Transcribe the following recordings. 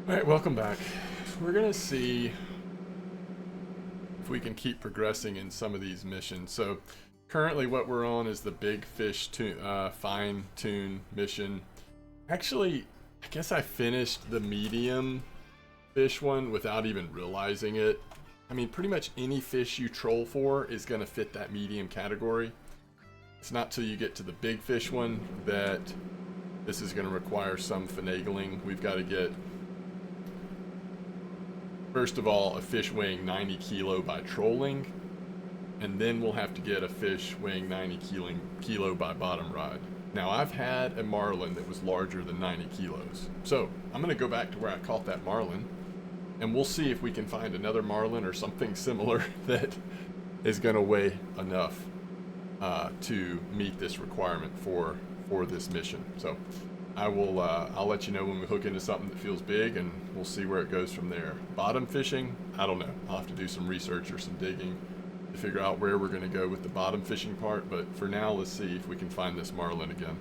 Alright, welcome back. We're gonna see if we can keep progressing in some of these missions. So currently what we're on is the big fish fine tune mission. Actually, I guess I finished the medium fish one without even realizing it. I mean, pretty much any fish you troll for is gonna fit that medium category. It's not till you get to the big fish one that this is gonna require some finagling. We've got to get, first of all, a fish weighing 90 kilo by trolling, and then we'll have to get a fish weighing 90 kilo by bottom rod. Now, I've had a marlin that was larger than 90 kilos. So I'm going to go back to where I caught that marlin, and we'll see if we can find another marlin or something similar that is going to weigh enough to meet this requirement for this mission. So I'll let you know when we hook into something that feels big, and we'll see where it goes from there. Bottom fishing, I don't know. I'll have to do some research or some digging to figure out where we're going to go with the bottom fishing part, but for now, let's see if we can find this marlin again.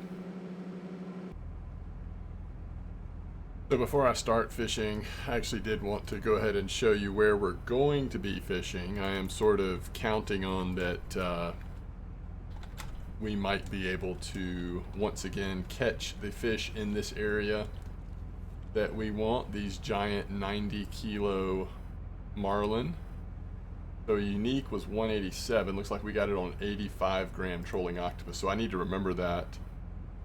So before I start fishing, I actually did want to go ahead and show you where we're going to be fishing. I am sort of counting on that we might be able to once again catch the fish in this area that we want, these giant 90 kilo marlin. So unique was 187. Looks like we got it on 85 gram trolling octopus. So I need to remember that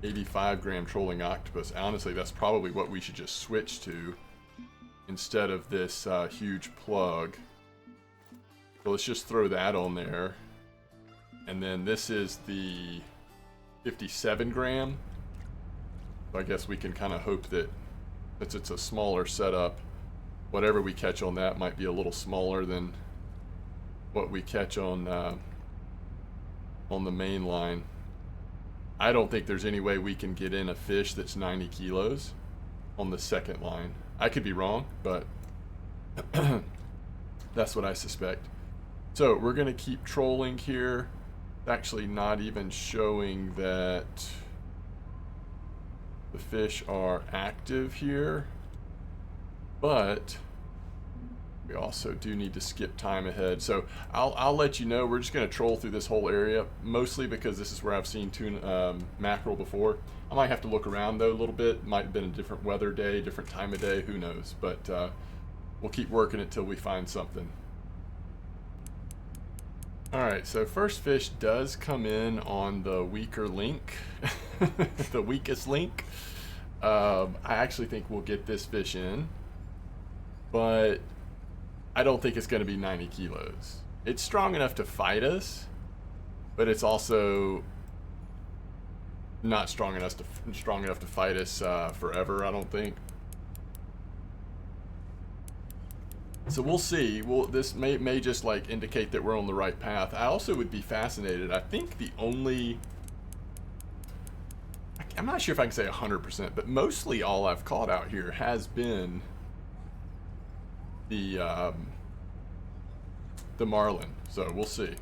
85 gram trolling octopus. Honestly, that's probably what we should just switch to instead of this huge plug. So let's just throw that on there. And then this is the 57 gram. So I guess we can kind of hope that since it's a smaller setup, whatever we catch on that might be a little smaller than what we catch on the main line. I don't think there's any way we can get in a fish that's 90 kilos on the second line. I could be wrong, but that's what I suspect. So we're gonna keep trolling here. Actually not even showing that the fish are active here, but we also do need to skip time ahead. So I'll let you know. We're just going to troll through this whole area, mostly because this is where I've seen tuna, mackerel before. I might have to look around though a little bit. Might have been a different weather day, different time of day, who knows, but we'll keep working it till we find something. Alright, so first fish does come in on the weaker link, the weakest link. I actually think we'll get this fish in, but I don't think it's going to be 90 kilos. It's strong enough to fight us, but it's also not strong enough to fight us forever, I don't think. So we'll see. This may just like indicate that we're on the right path. I also would be fascinated. I think I'm not sure if I can say 100%, but mostly all I've caught out here has been the marlin. So we'll see.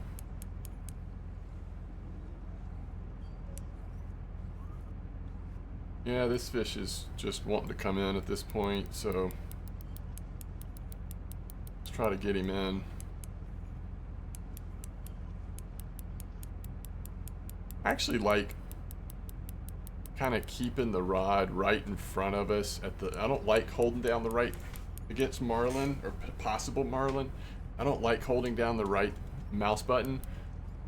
Yeah, this fish is just wanting to come in at this point, so try to get him in. I actually like kind of keeping the rod right in front of us I don't like holding down the right against marlin or possible marlin. I don't like holding down the right mouse button,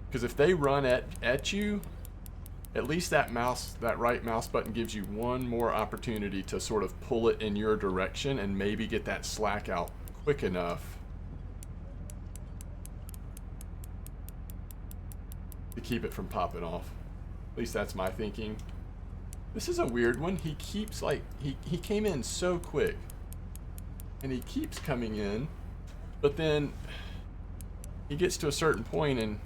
because if they run at you, at least that right mouse button gives you one more opportunity to sort of pull it in your direction and maybe get that slack out quick enough to keep it from popping off. At least that's my thinking. This is a weird one. He keeps like, he came in so quick and he keeps coming in, but then he gets to a certain point and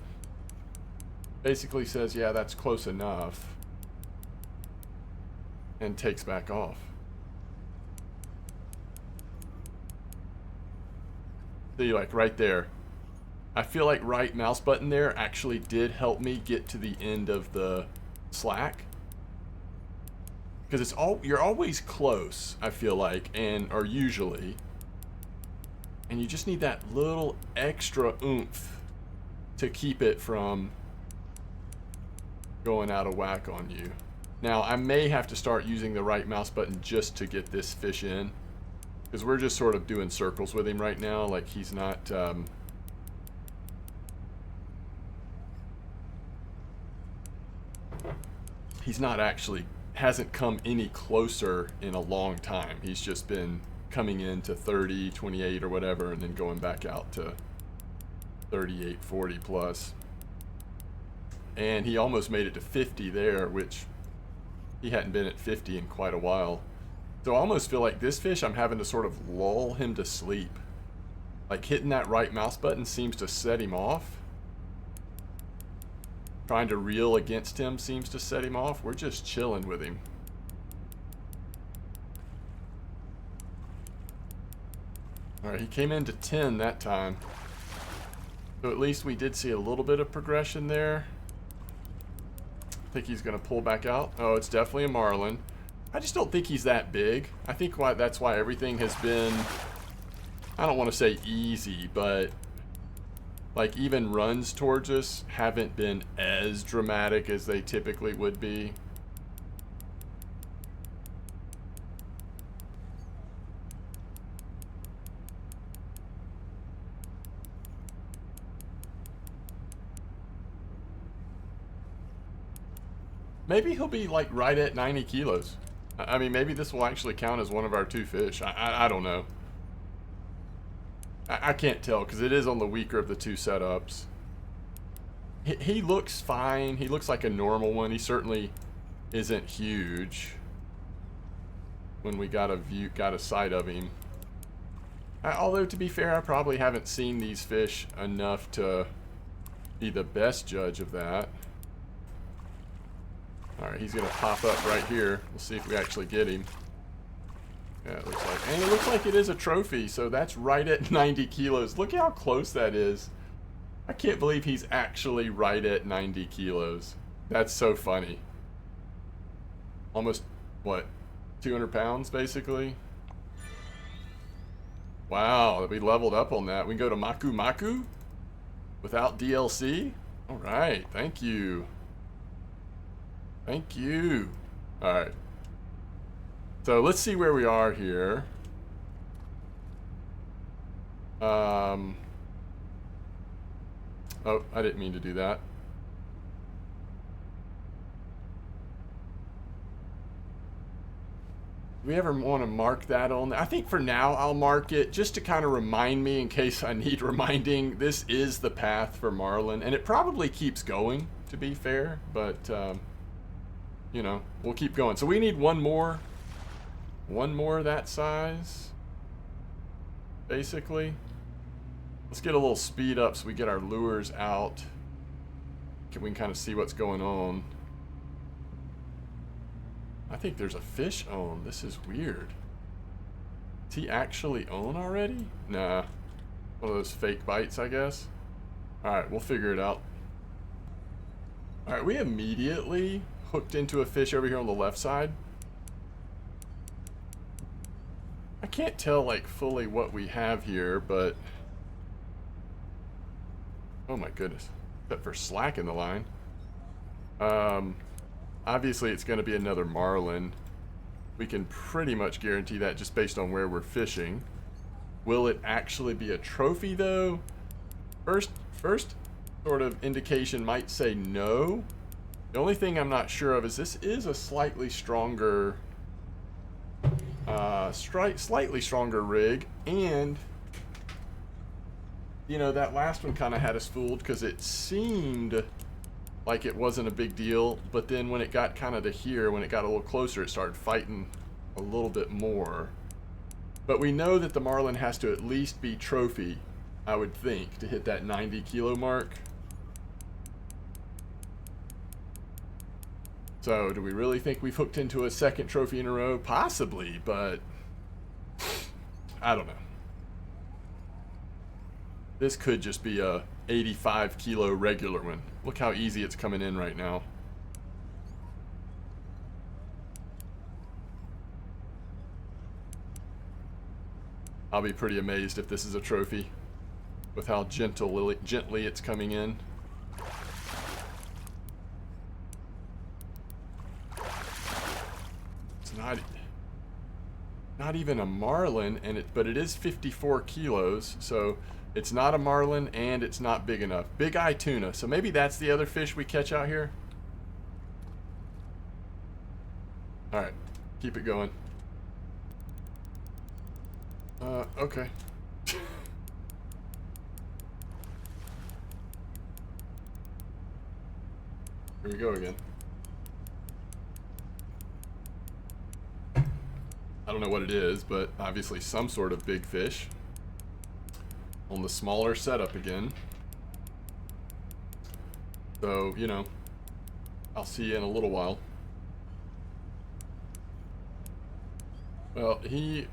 basically says, yeah, that's close enough, and takes back off. See, like right there, I feel like right mouse button there actually did help me get to the end of the slack. because you're always close, I feel like, or usually, and you just need that little extra oomph to keep it from going out of whack on you. Now, I may have to start using the right mouse button just to get this fish in, because we're just sort of doing circles with him right now. Like, he's not actually, hasn't come any closer in a long time. He's just been coming in to 30, 28 or whatever, and then going back out to 38, 40 plus. And he almost made it to 50 there, which he hadn't been at 50 in quite a while. So I almost feel like this fish, I'm having to sort of lull him to sleep. Like, hitting that right mouse button seems to set him off. Trying to reel against him seems to set him off. We're just chilling with him. Alright, he came into 10 that time. So at least we did see a little bit of progression there. I think he's going to pull back out. Oh, it's definitely a Marlin. I just don't think he's that big. I think that's why everything has been, I don't want to say easy, but like even runs towards us haven't been as dramatic as they typically would be. Maybe he'll be like right at 90 kilos. I mean, maybe this will actually count as one of our two fish. I don't know. I can't tell because it is on the weaker of the two setups. He looks fine. He looks like a normal one. He certainly isn't huge. When we got a sight of him. Although to be fair, I probably haven't seen these fish enough to be the best judge of that. Alright, he's gonna pop up right here. We'll see if we actually get him. Yeah, it looks like, and it looks like it is a trophy, so that's right at 90 kilos. Look how close that is. I can't believe he's actually right at 90 kilos. That's so funny. Almost, what, 200 pounds, basically? Wow, we leveled up on that. We can go to Maku Maku without DLC? Alright, thank you. Thank you. Alright. So let's see where we are here. Oh, I didn't mean to do that. Do we ever want to mark that on there? I think for now I'll mark it just to kind of remind me in case I need reminding. This is the path for Marlin, and it probably keeps going, to be fair, but you know, we'll keep going. So we need one more that size, basically. Let's get a little speed up so we get our lures out. We can kind of see what's going on. I think there's a fish on. This is weird. Is he actually on already? Nah. One of those fake bites, I guess. Alright, we'll figure it out. Alright, we immediately hooked into a fish over here on the left side. I can't tell like fully what we have here, but oh my goodness. Except for slack in the line. Obviously it's going to be another Marlin. We can pretty much guarantee that just based on where we're fishing. Will it actually be a trophy though? First sort of indication might say no. The only thing I'm not sure of is this is a slightly stronger slightly stronger rig, and you know, that last one kind of had us fooled because it seemed like it wasn't a big deal, but then when it got kind of to here, when it got a little closer, it started fighting a little bit more. But we know that the Marlin has to at least be trophy, I would think, to hit that 90 kilo mark. So do we really think we've hooked into a second trophy in a row? Possibly, but I don't know. This could just be a 85 kilo regular one. Look how easy it's coming in right now. I'll be pretty amazed if this is a trophy with how gently it's coming in. It's not even a marlin, but it is 54 kilos, so it's not a marlin and it's not big enough. Big eye tuna, so maybe that's the other fish we catch out here. All right, keep it going. Okay. Here we go again. I don't know what it is, but obviously some sort of big fish. On the smaller setup again. So, you know, I'll see you in a little while. Well, he...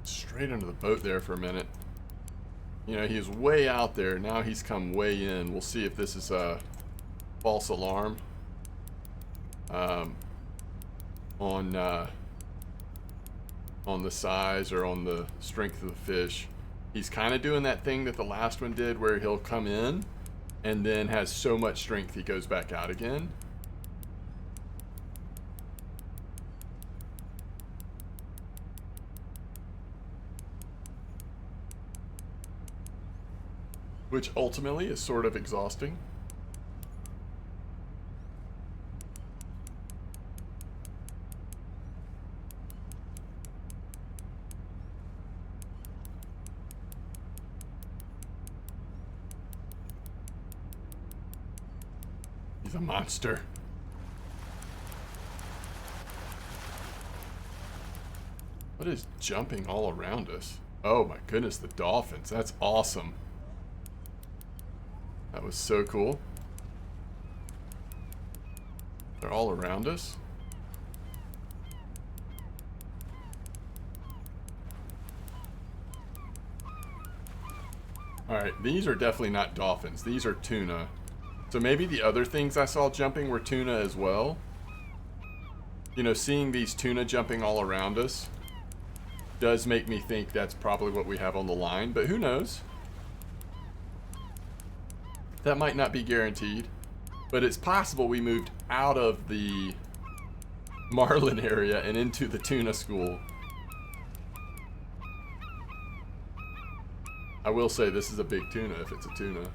straight under the boat there for a minute. You know, he was way out there. Now he's come way in. We'll see if this is a false alarm. On the size or on the strength of the fish. He's kind of doing that thing that the last one did where he'll come in and then has so much strength he goes back out again. Which ultimately is sort of exhausting. He's a monster. What is jumping all around us? Oh my goodness, the dolphins. That's awesome. That was so cool. They're all around us. Alright, these are definitely not dolphins. These are tuna. So maybe the other things I saw jumping were tuna as well. You know, seeing these tuna jumping all around us does make me think that's probably what we have on the line, but who knows? That might not be guaranteed, but it's possible we moved out of the marlin area and into the tuna school. I will say this is a big tuna if it's a tuna.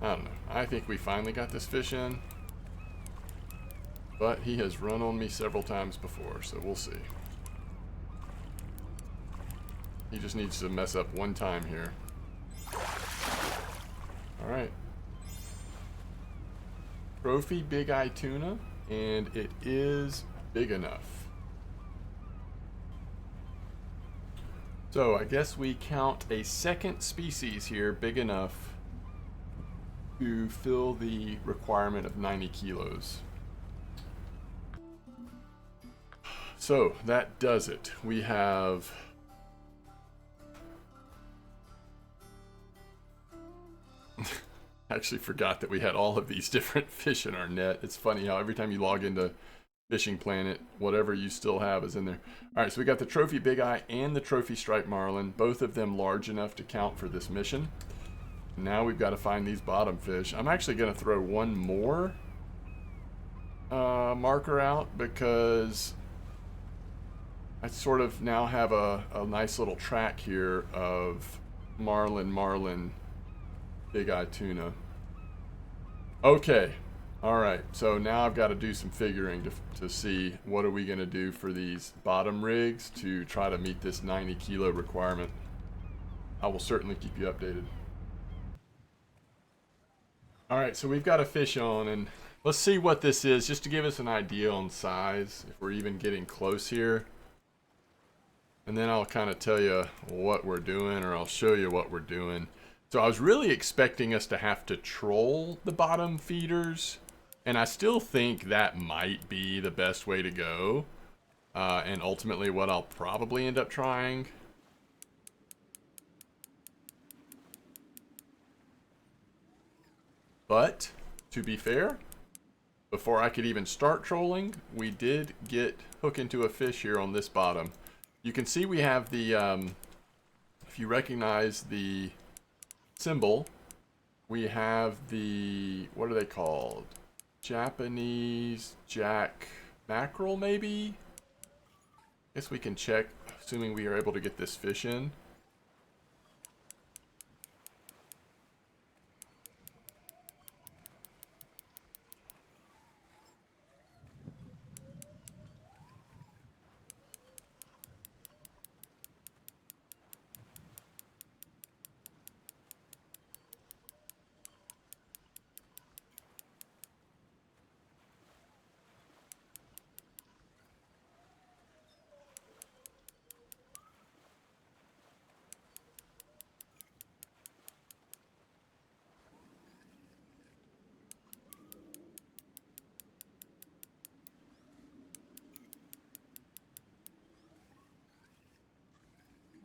I don't know. I think we finally got this fish in. But he has run on me several times before, so we'll see. He just needs to mess up one time here. Alright. Trophy big eye tuna, and it is big enough. So I guess we count a second species here big enough to fill the requirement of 90 kilos. So that does it. We have actually forgot that we had all of these different fish in our net. It's funny how every time you log into Fishing Planet, whatever you still have is in there. All right, so we got the trophy big eye and the trophy striped marlin, both of them large enough to count for this mission. Now we've got to find these bottom fish. I'm actually going to throw one more marker out because I sort of now have a nice little track here of marlin, big eye tuna. Okay, all right, so now I've got to do some figuring to see what are we going to do for these bottom rigs to try to meet this 90 kilo requirement. I will certainly keep you updated. All right, so we've got a fish on, and let's see what this is just to give us an idea on size, if we're even getting close here. and then I'll kind of tell you what we're doing, or I'll show you what we're doing. So I was really expecting us to have to troll the bottom feeders, and I still think that might be the best way to go, and ultimately what I'll probably end up trying. But, to be fair, before I could even start trolling, we did get hook into a fish here on this bottom. You can see we have the, if you recognize the symbol, we have the, what are they called? Japanese jack mackerel, maybe? Guess we can check, assuming we are able to get this fish in.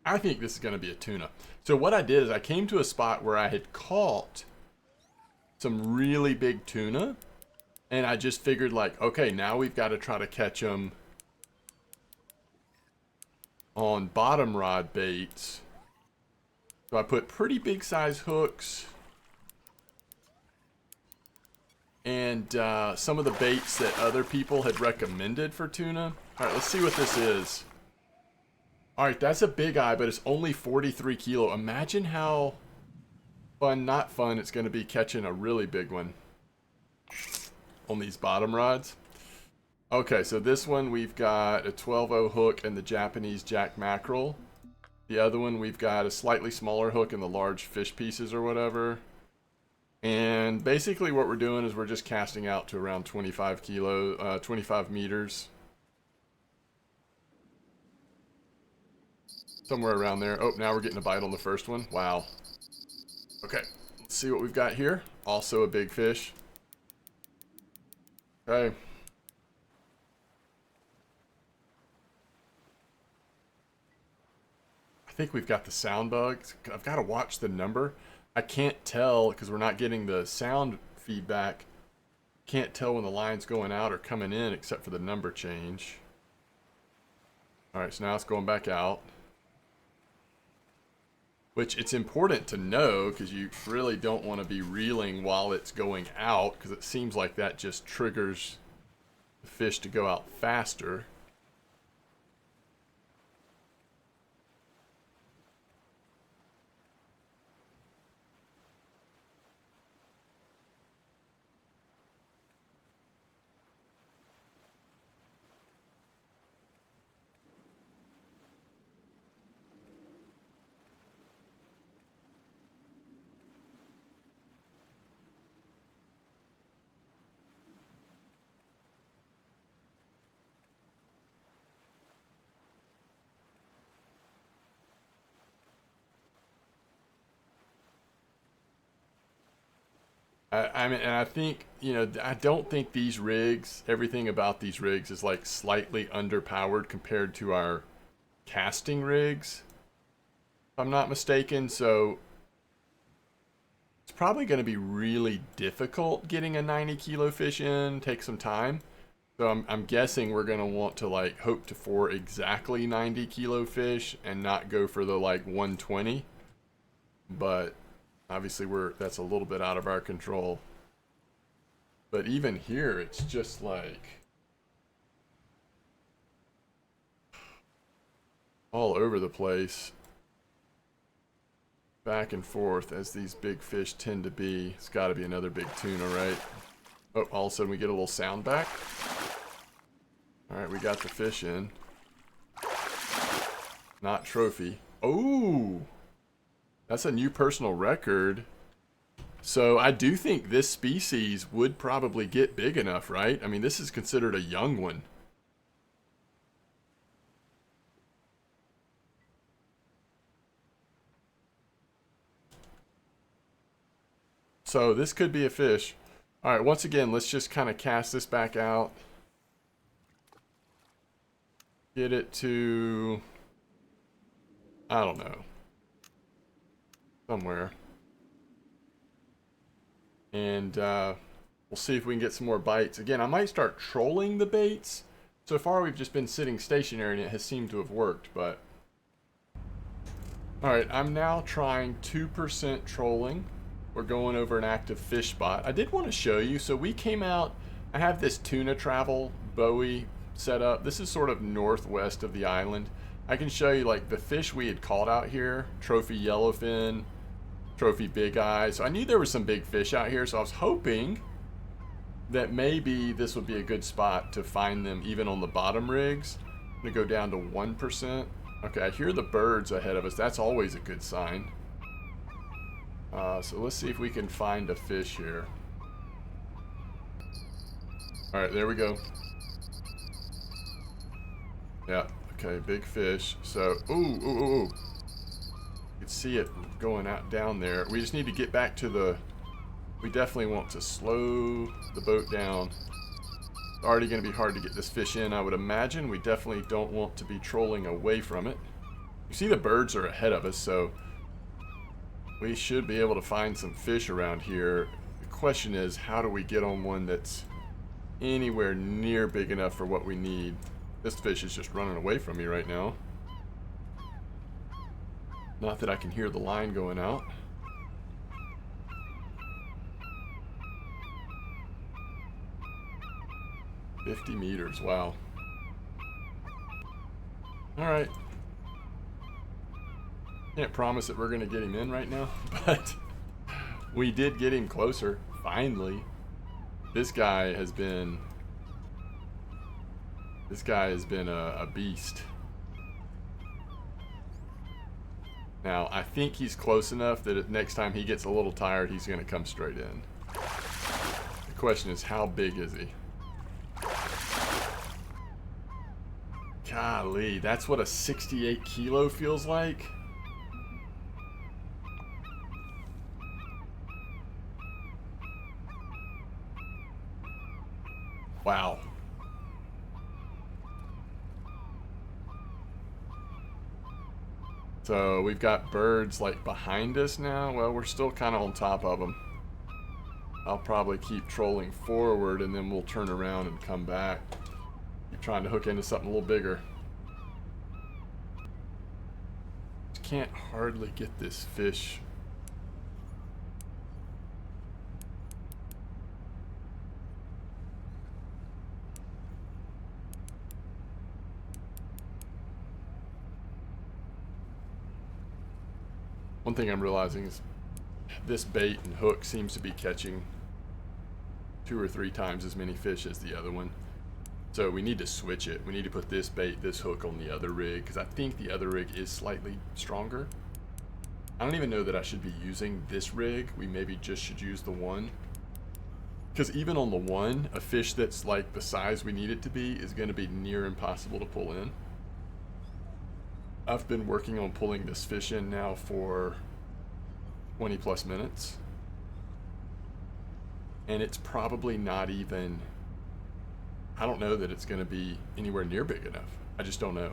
I think this is going to be a tuna. So what I did is I came to a spot where I had caught some really big tuna, and I just figured like, okay, now we've got to try to catch them on bottom rod baits. So I put pretty big size hooks and some of the baits that other people had recommended for tuna. All right, let's see what this is. All right, that's a big eye, but it's only 43 kilo. Imagine how fun, not fun, it's going to be catching a really big one on these bottom rods. Okay, so this one we've got a 12-0 hook and the Japanese jack mackerel. The other one we've got a slightly smaller hook and the large fish pieces or whatever. And basically what we're doing is we're just casting out to around 25 meters. Somewhere around there. Oh, now we're getting a bite on the first one. Wow. Okay, let's see what we've got here. Also a big fish. Okay. I think we've got the sound bugs. I've got to watch the number. I can't tell because we're not getting the sound feedback. Can't tell when the line's going out or coming in except for the number change. Alright, so now it's going back out. Which it's important to know because you really don't want to be reeling while it's going out, because it seems like that just triggers the fish to go out faster. I mean, and I think, you know, I don't think these rigs, everything about these rigs is like slightly underpowered compared to our casting rigs, if I'm not mistaken. So it's probably going to be really difficult getting a 90 kilo fish in, take some time. So I'm guessing we're going to want to like hope for exactly 90 kilo fish and not go for the like 120. But obviously that's a little bit out of our control. But even here, it's just like all over the place. Back and forth as these big fish tend to be. It's got to be another big tuna, right? Oh, all of a sudden we get a little sound back. Alright, we got the fish in. Not trophy. Oh! That's a new personal record. So I do think this species would probably get big enough, right? I mean, this is considered a young one. So this could be a fish. All right, once again, let's just kind of cast this back out. Get it to, I don't know, somewhere. And we'll see if we can get some more bites. Again, I might start trolling the baits. So far, we've just been sitting stationary and it has seemed to have worked, but... All right, I'm now trying 2% trolling. We're going over an active fish spot. I did want to show you, so we came out, I have this tuna travel buoy set up. This is sort of northwest of the island. I can show you like the fish we had caught out here, trophy yellowfin, trophy big eye. So I knew there were some big fish out here, so I was hoping that maybe this would be a good spot to find them even on the bottom rigs. I'm gonna go down to 1%. Okay, I hear the birds ahead of us. That's always a good sign. So let's see if we can find a fish here. All right, there we go. Yeah, okay, big fish. So, ooh. You can see it going out down there. We just need to get back to the... We definitely want to slow the boat down. It's already going to be hard to get this fish in, I would imagine. We definitely don't want to be trolling away from it. You see the birds are ahead of us, so we should be able to find some fish around here. The question is, how do we get on one that's anywhere near big enough for what we need? This fish is just running away from me right now. Not that I can hear the line going out. $50 meters, wow. Alright. Can't promise that we're going to get him in right now, but we did get him closer, finally. This guy has been a beast. Now, I think he's close enough that next time he gets a little tired, he's going to come straight in. The question is, how big is he? Golly, that's what a 68 kilo feels like? Wow. So we've got birds like behind us now. Well, we're still kind of on top of them. I'll probably keep trolling forward and then we'll turn around and come back. Keep trying to hook into something a little bigger. Just can't hardly get this fish. One thing I'm realizing is this bait and hook seems to be catching 2 or 3 times as many fish as the other one. So we need to switch it. We need to put this bait, this hook on the other rig, because I think the other rig is slightly stronger. I don't even know that I should be using this rig. We maybe just should use the one. Because even on the one, a fish that's like the size we need it to be is going to be near impossible to pull in. I've been working on pulling this fish in now for 20 plus minutes. And it's probably not even, I don't know that it's going to be anywhere near big enough. I just don't know.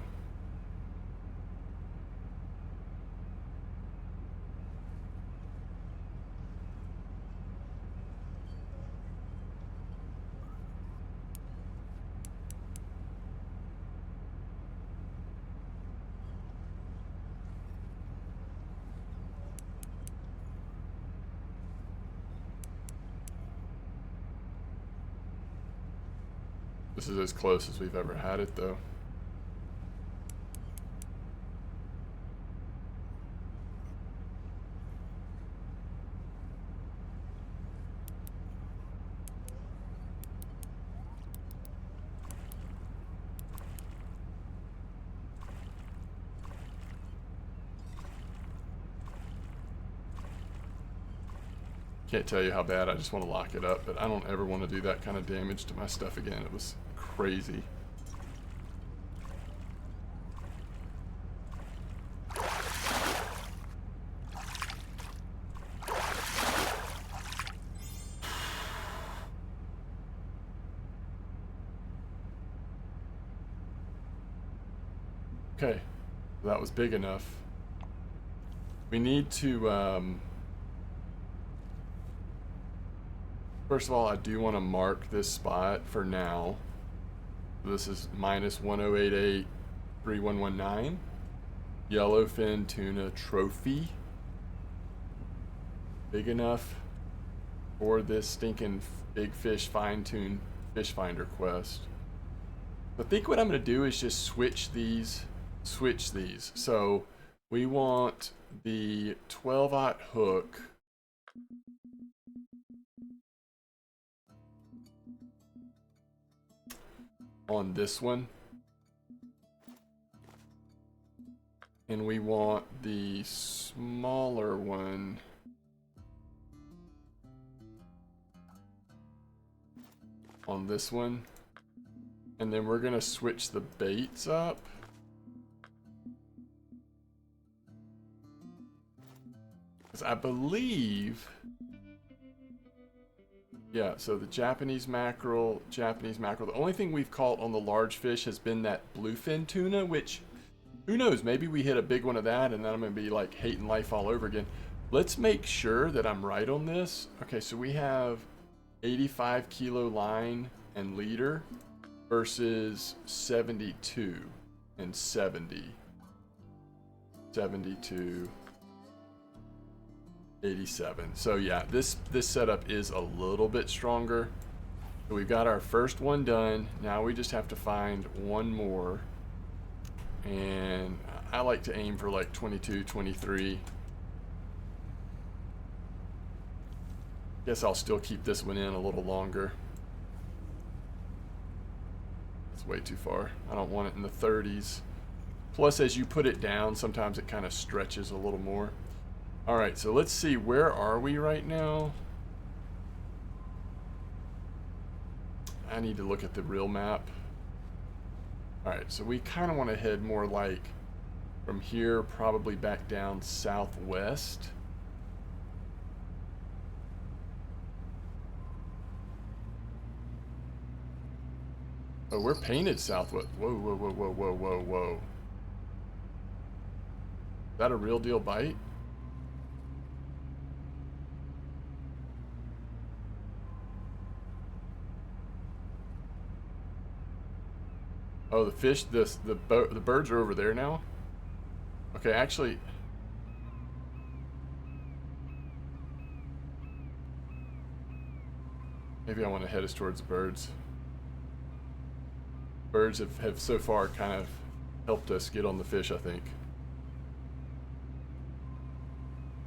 This is as close as we've ever had it, though. Can't tell you how bad I just want to lock it up, but I don't ever want to do that kind of damage to my stuff again. It was crazy. Okay, that was big enough. We need to, first of all, I do want to mark this spot for now. This is minus 1088.3119. Yellowfin tuna trophy. Big enough for this stinking big fish fine-tuned fish finder quest. I think what I'm going to do is just switch these. So we want the 12-aught hook on this one, and we want the smaller one on this one, and then we're gonna switch the baits up. Because I believe, yeah, so the Japanese mackerel. The only thing we've caught on the large fish has been that bluefin tuna, which, who knows, maybe we hit a big one of that and then I'm gonna be like hating life all over again. Let's make sure that I'm right on this. Okay, so we have 85 kilo line and leader versus 72 and 70. 72, 87. So yeah, this setup is a little bit stronger. So we've got our first one done. Now we just have to find one more. And I like to aim for like 22, 23. Guess I'll still keep this one in a little longer. It's way too far. I don't want it in the 30s. Plus, as you put it down, sometimes it kind of stretches a little more. All right, so let's see, where are we right now? I need to look at the real map. All right, so we kind of want to head more like from here, probably back down southwest. Oh, we're painted southwest. Whoa, whoa, whoa, whoa, whoa, whoa, whoa. Is that a real deal bite? Oh, the fish, the birds are over there now? Okay, actually, maybe I want to head us towards the birds. Birds have so far kind of helped us get on the fish, I think.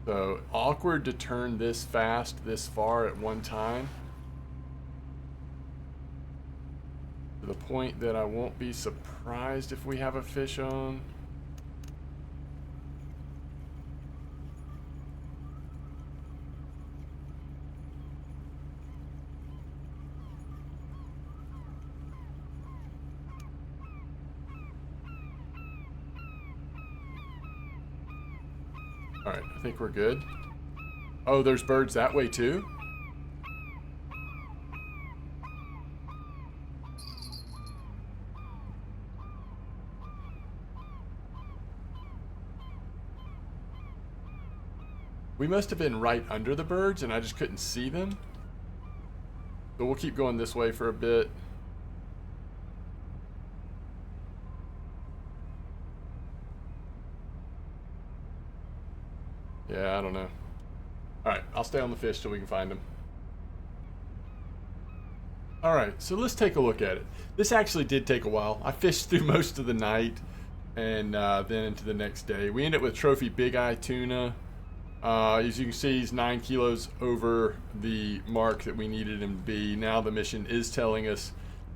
So, awkward to turn this fast, this far at one time. To the point that I won't be surprised if we have a fish on. Alright, I think we're good. Oh, there's birds that way too? We must have been right under the birds and I just couldn't see them. So we'll keep going this way for a bit. Yeah, I don't know. Alright, I'll stay on the fish till we can find them. Alright, so let's take a look at it. This actually did take a while. I fished through most of the night and then into the next day. We ended with trophy big eye tuna. As you can see, he's 9 kilos over the mark that we needed him to be. Now the mission is telling us,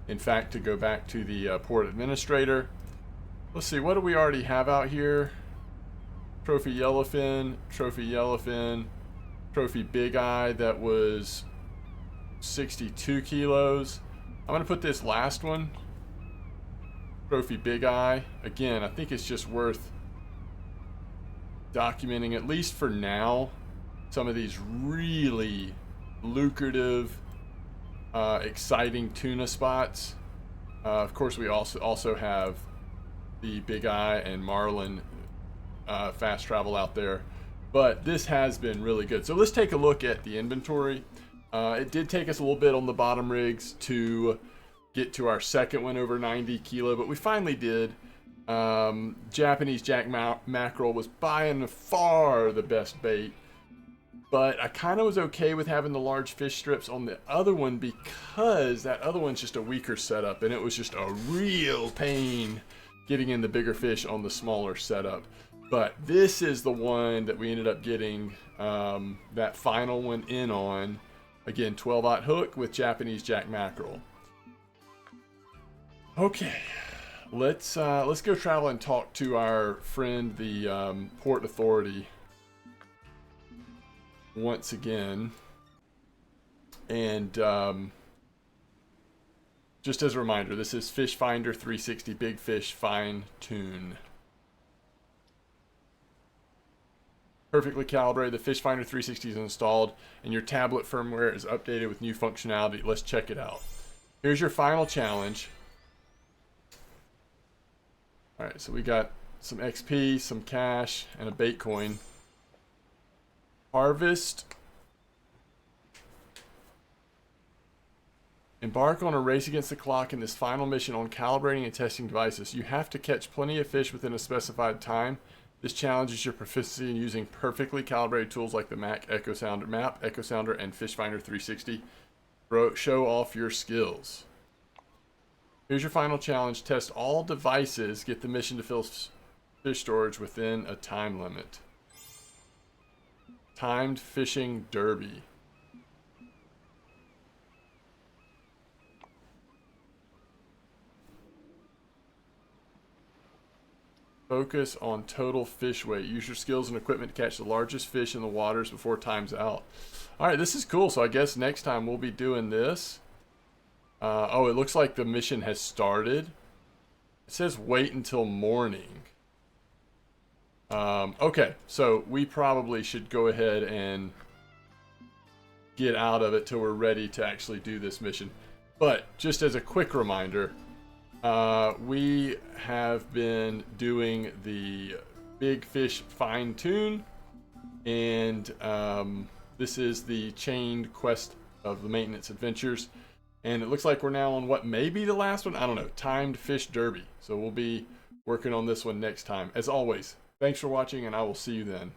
in fact, to go back to the port administrator. Let's see, what do we already have out here? Trophy Yellowfin, Trophy Big Eye, that was 62 kilos. I'm going to put this last one, Trophy Big Eye. Again, I think it's just worth documenting, at least for now, some of these really lucrative, exciting tuna spots. Of course, we also have the Big Eye and Marlin fast travel out there. But this has been really good. So let's take a look at the inventory. It did take us a little bit on the bottom rigs to get to our second one over 90 kilo, but we finally did. Japanese jack mackerel was by and far the best bait, but I kind of was okay with having the large fish strips on the other one because that other one's just a weaker setup, and it was just a real pain getting in the bigger fish on the smaller setup. But this is the one that we ended up getting that final one in on. Again, 12-aught hook with Japanese jack mackerel. Okay, let's go travel and talk to our friend, the Port Authority, once again. And just as a reminder, this is Fish Finder 360 Big Fish Fine Tune. Perfectly calibrated. The Fish Finder 360 is installed, and your tablet firmware is updated with new functionality. Let's check it out. Here's your final challenge. All right, so we got some XP, some cash, and a bait coin. Harvest. Embark on a race against the clock in this final mission on calibrating and testing devices. You have to catch plenty of fish within a specified time. This challenges your proficiency in using perfectly calibrated tools like the Map, Echo Sounder, and Fish Finder 360. Show off your skills. Here's your final challenge. Test all devices. Get the mission to fill fish storage within a time limit. Timed fishing derby. Focus on total fish weight. Use your skills and equipment to catch the largest fish in the waters before time's out. All right, this is cool. So I guess next time we'll be doing this. Oh, it looks like the mission has started. It says wait until morning. Okay, so we probably should go ahead and get out of it till we're ready to actually do this mission. But just as a quick reminder, we have been doing the Big Fish Fine Tune, and this is the chained quest of the maintenance adventures. And it looks like we're now on what may be the last one. I don't know. Timed Fish Derby. So we'll be working on this one next time. As always, thanks for watching, and I will see you then.